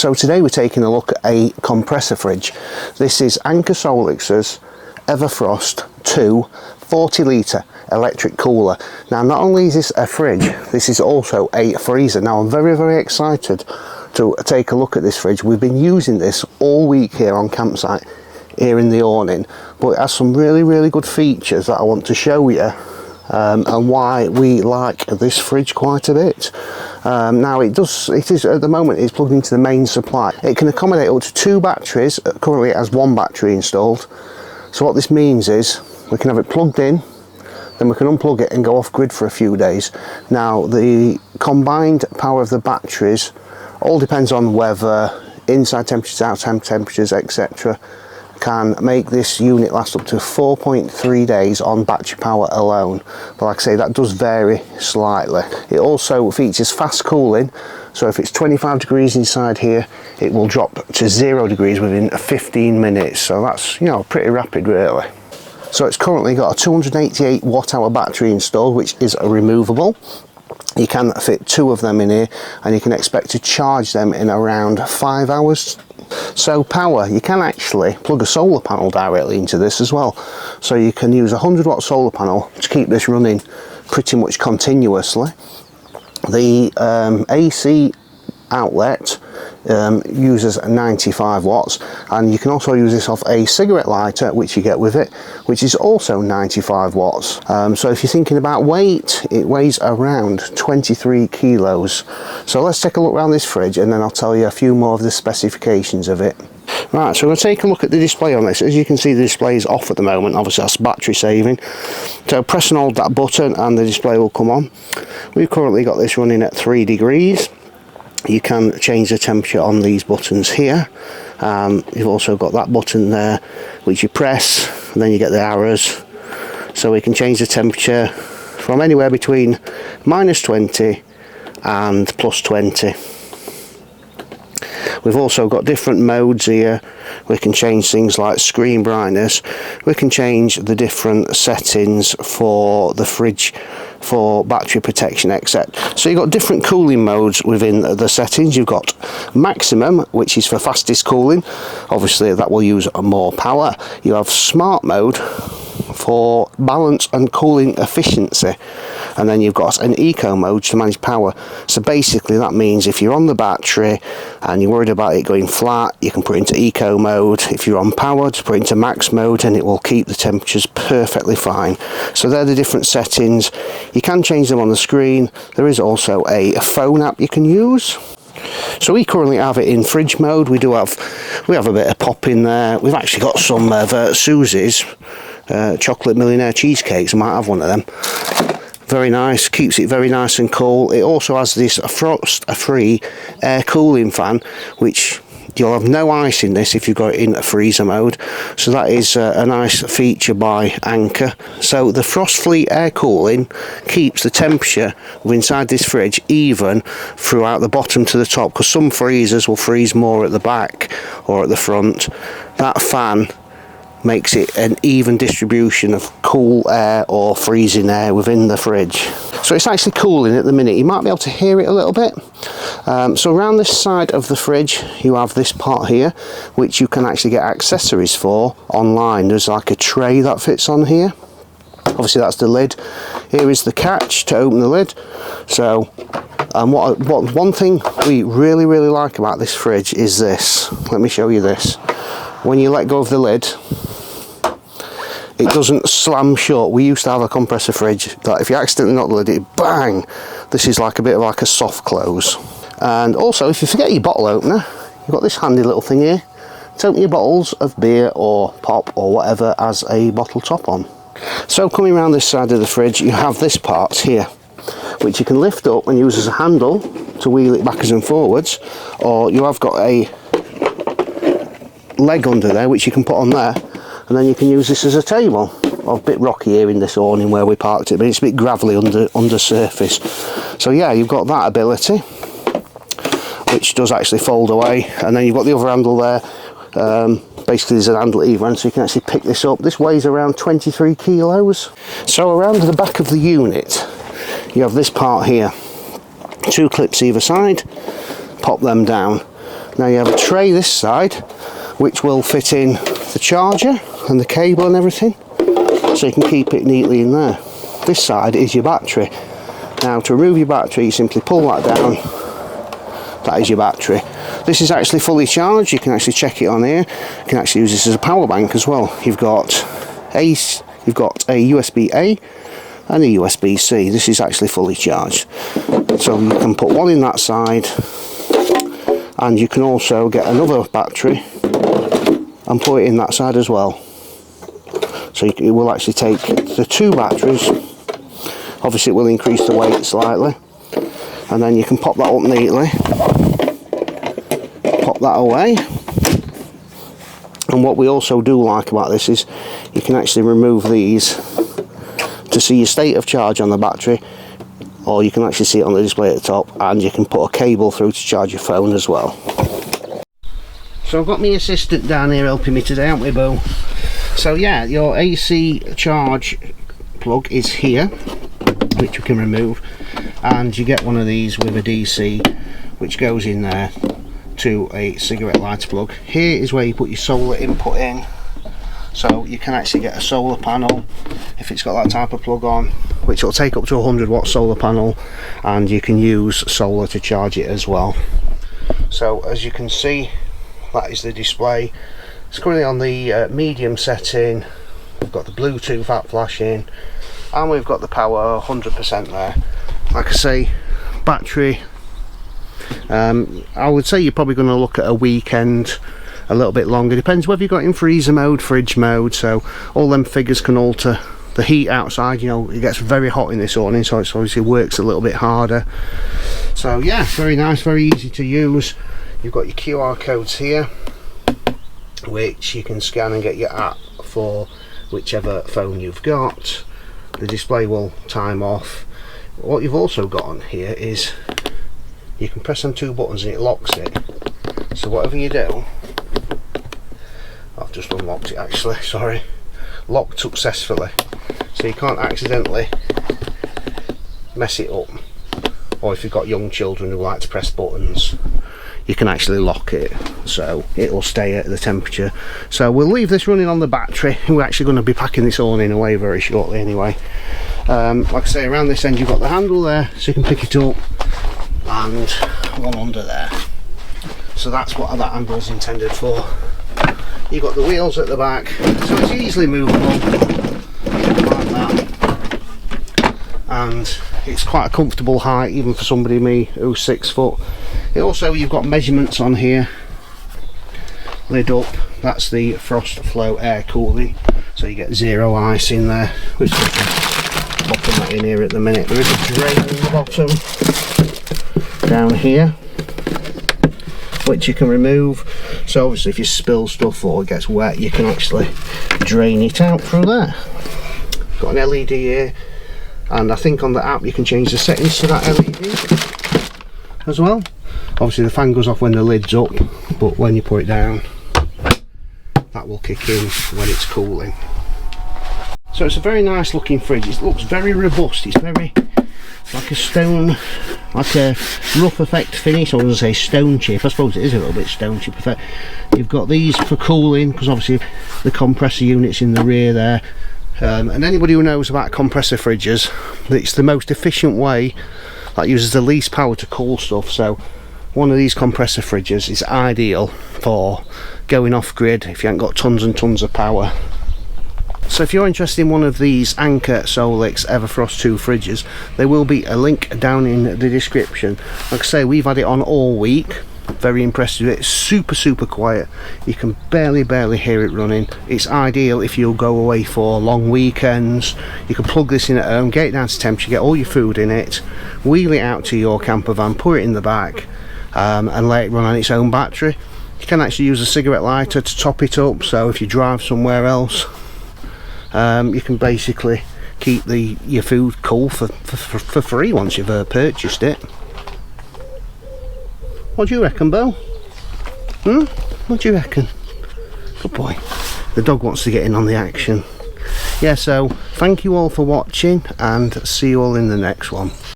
So today we're taking a look at a compressor fridge. This is Anker SOLIX's EverFrost 2 40 litre electric cooler. Now not only is this a fridge, this is also a freezer. Now I'm very excited to take a look at this fridge. We've been using this all week here on campsite, here in the awning, but it has some really good features that I want to show you. And why we like this fridge quite a bit. Now it is at the moment it's plugged into the main supply. It can accommodate up to 2 batteries. Currently it has 1 battery installed. So what this means is we can have it plugged in, then we can unplug it and go off grid for a few days. Now the combined power of the batteries all depends on weather, inside temperatures, outside temperatures, etc. Can make this unit last up to 4.3 days on battery power alone, but like I say, that does vary slightly. It also features fast cooling, so if it's 25 degrees inside here, it will drop to 0 degrees within 15 minutes, so that's, you know, pretty rapid really. So it's currently got a 288 watt hour battery installed, which is removable. You can fit 2 of them in here, and you can expect to charge them in around 5 hours. So power, you can actually plug a solar panel directly into this as well. So you can use a 100 watt solar panel to keep this running pretty much continuously. The AC outlet uses 95 watts, and you can also use this off a cigarette lighter, which you get with it, which is also 95 watts. So if you're thinking about weight, it weighs around 23 kilos. So let's take a look around this fridge and then I'll tell you a few more of the specifications of it. Right, so we'll take a look at the display on this. As you can see, the display is off at the moment. Obviously that's battery saving. So press and hold that button and the display will come on. We've currently got this running at 3 degrees. You can change the temperature on these buttons here. You've also got that button there which you press, and then you get the arrows, so we can change the temperature from anywhere between -20 and +20. We've also got different modes here. We can change things like screen brightness. We can change the different settings for the fridge for battery protection, etc. So you've got different cooling modes within the settings. You've got maximum, which is for fastest cooling. Obviously that will use more power. You have smart mode for balance and cooling efficiency, and then you've got an eco mode to manage power. So basically that means if you're on the battery and you're worried about it going flat, you can put it into eco mode. If you're on power, to put it into max mode, and it will keep the temperatures perfectly fine. So they're the different settings. You can change them on the screen. There is also a phone app you can use. So we currently have it in fridge mode. We have a bit of pop in there. We've actually got some Susie's chocolate millionaire cheesecakes. I might have one of them. Very nice, keeps it very nice and cool. It also has this frost-free air cooling fan, which you'll have no ice in this if you've got it in a freezer mode. So that is a nice feature by Anker. So the frost-free air cooling keeps the temperature inside this fridge even throughout the bottom to the top, because some freezers will freeze more at the back or at the front. That fan makes it an even distribution of cool air or freezing air within the fridge. So it's actually cooling at the minute. You might be able to hear it a little bit. So around this side of the fridge you have this part here, which you can actually get accessories for online. There's like a tray that fits on here. Obviously that's the lid. Here is the catch to open the lid. So one thing we really like about this fridge is this. Let me show you this. When you let go of the lid, it doesn't slam shut. We used to have a compressor fridge that if you accidentally knock the lid, it bang. This is like a bit of like a soft close. And also, if you forget your bottle opener, you've got this handy little thing here to open your bottles of beer or pop or whatever as a bottle top on. So coming around this side of the fridge, you have this part here, which you can lift up and use as a handle to wheel it backwards and forwards, or you have got a leg under there which you can put on there, and then you can use this as a table. Well, a bit rocky here in this awning where we parked it, but it's a bit gravelly under surface. So yeah, you've got that ability, which does actually fold away, and then you've got the other handle there. Basically there's an handle at either end, so you can actually pick this up. This weighs around 23 kilos. So around the back of the unit you have this part here, 2 clips either side, pop them down. Now you have a tray this side which will fit in the charger and the cable and everything, so you can keep it neatly in there. This side is your battery. Now to remove your battery, you simply pull that down. That is your battery. This is actually fully charged. You can actually check it on here. You can actually use this as a power bank as well. You've got a USB-A and a USB-C. This is actually fully charged. So you can put one in that side, and you can also get another battery and put it in that side as well. So it will actually take the two batteries. Obviously it will increase the weight slightly, and then you can pop that up neatly, pop that away. And what we also do like about this is you can actually remove these to see your state of charge on the battery, or you can actually see it on the display at the top, and you can put a cable through to charge your phone as well. So I've got my assistant down here helping me today, haven't we, Bo? So yeah, your AC charge plug is here, which we can remove, and you get one of these with a DC which goes in there to a cigarette lighter plug. Here is where you put your solar input in, so you can actually get a solar panel if it's got that type of plug on, which will take up to a 100-watt solar panel, and you can use solar to charge it as well. So as you can see, that is the display. It's currently on the medium setting. We've got the Bluetooth app flashing, and we've got the power 100% there. Like I say, battery, I would say you're probably going to look at a weekend, a little bit longer. Depends whether you've got in freezer mode, fridge mode, so all them figures can alter the heat outside. You know, it gets very hot in this awning, so it obviously works a little bit harder. So yeah, very nice, very easy to use. You've got your QR codes here, which you can scan and get your app for whichever phone you've got. The display will time off. What you've also got on here is you can press on two buttons and it locks it. So whatever you do, I've just unlocked it actually, sorry, locked successfully, so you can't accidentally mess it up. Or if you've got young children who like to press buttons, you can actually lock it so it will stay at the temperature. So we'll leave this running on the battery. We're actually going to be packing this awning away very shortly anyway. Like I say, around this end you've got the handle there, so you can pick it up, and one under there. So that's what that handle is intended for. You've got the wheels at the back, so it's easily movable like that, and it's quite a comfortable height even for somebody me who's 6 foot. Also, you've got measurements on here. Lid up, that's the frost flow air cooling, so you get 0 ice in there, which we can popping that in here at the minute. There is a drain in the bottom down here, which you can remove. So obviously if you spill stuff or it gets wet, you can actually drain it out through there. Got an LED here, and I think on the app you can change the settings to that LED as well. Obviously the fan goes off when the lid's up, but when you put it down, that will kick in when it's cooling. So it's a very nice looking fridge. It looks very robust. It's very like a stone, like a rough effect finish. I was going to say stone chip. I suppose it is a little bit stone chip effect. You've got these for cooling, because obviously the compressor unit's in the rear there. And anybody who knows about compressor fridges, it's the most efficient way that uses the least power to cool stuff. So one of these compressor fridges is ideal for going off grid if you haven't got tons and tons of power. So if you're interested in one of these Anker SOLIX EverFrost 2 fridges, there will be a link down in the description. Like I say, we've had it on all week. Very impressed with it. It's super quiet. You can barely hear it running. It's ideal if you'll go away for long weekends. You can plug this in at home, get it down to temperature, get all your food in it, wheel it out to your camper van, put it in the back, and let it run on its own battery. You can actually use a cigarette lighter to top it up, so if you drive somewhere else, you can basically keep your food cool for free once you've purchased it. What do you reckon, Bo? What do you reckon? Good boy. The dog wants to get in on the action. Yeah, so thank you all for watching, and see you all in the next one.